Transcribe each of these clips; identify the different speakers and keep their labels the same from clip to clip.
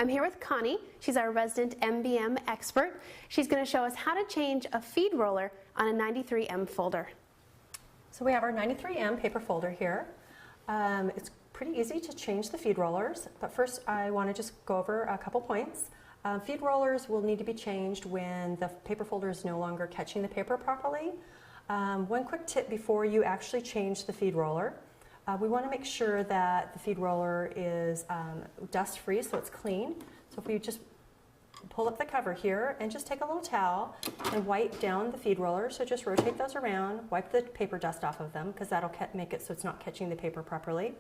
Speaker 1: I'm here with Connie. She's our resident MBM expert. She's going to show us how to change a feed roller on a 93M folder.
Speaker 2: So we have our 93M paper folder here. It's pretty easy to change the feed rollers, but first I want to just go over a couple points. Feed rollers will need to be changed when the paper folder is no longer catching the paper properly. One quick tip before you actually change the feed roller. We want to make sure that the feed roller is dust-free, so it's clean. So if we just pull up the cover here and just take a little towel and wipe down the feed roller. So just rotate those around, wipe the paper dust off of them because that'll make it so it's not catching the paper properly.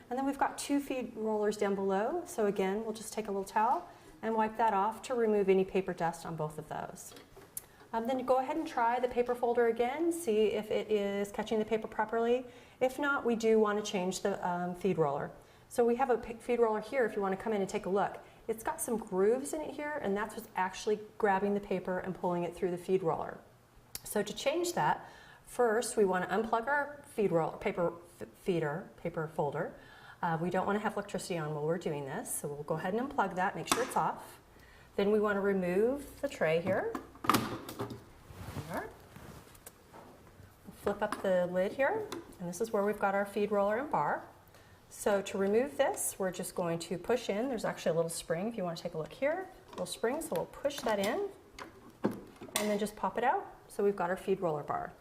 Speaker 2: And then we've got two feed rollers down below. So again, we'll just take a little towel and wipe that off to remove any paper dust on both of those. Then you go ahead and try the paper folder again, see if it is catching the paper properly. If not, we do want to change the feed roller. So we have a feed roller here if you want to come in and take a look. It's got some grooves in it here, and that's what's actually grabbing the paper and pulling it through the feed roller. So to change that, first we want to unplug our paper folder. We don't want to have electricity on while we're doing this, so we'll go ahead and unplug that, make sure it's off. Then we want to remove the tray here. Flip up the lid here, and this is where we've got our feed roller and bar. So to remove this, we're just going to push in. There's actually a little spring if you want to take a look here. A little spring, so we'll push that in and then just pop it out. So we've got our feed roller bar.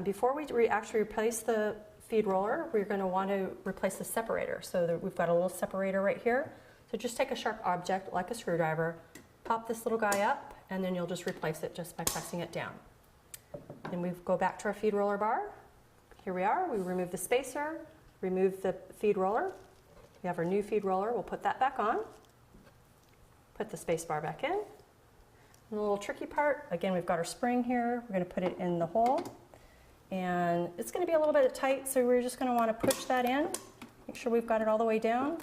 Speaker 2: Before we actually replace the feed roller, we're going to want to replace the separator. So we've got a little separator right here. So just take a sharp object like a screwdriver, pop this little guy up, and then you'll just replace it just by pressing it down. Then we go back to our feed roller bar. Here we are. We remove the spacer, remove the feed roller. We have our new feed roller. We'll put that back on. Put the space bar back in. And the little tricky part, again, we've got our spring here. We're going to put it in the hole. And it's going to be a little bit tight, so we're just going to want to push that in. Make sure we've got it all the way down.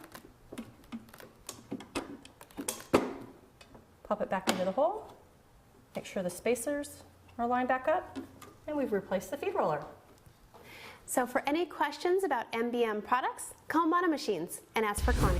Speaker 2: Pop it back into the hole. Make sure the spacers are lined back up, and we've replaced the feed roller.
Speaker 1: So for any questions about MBM products, call Mono Machines and ask for Connie.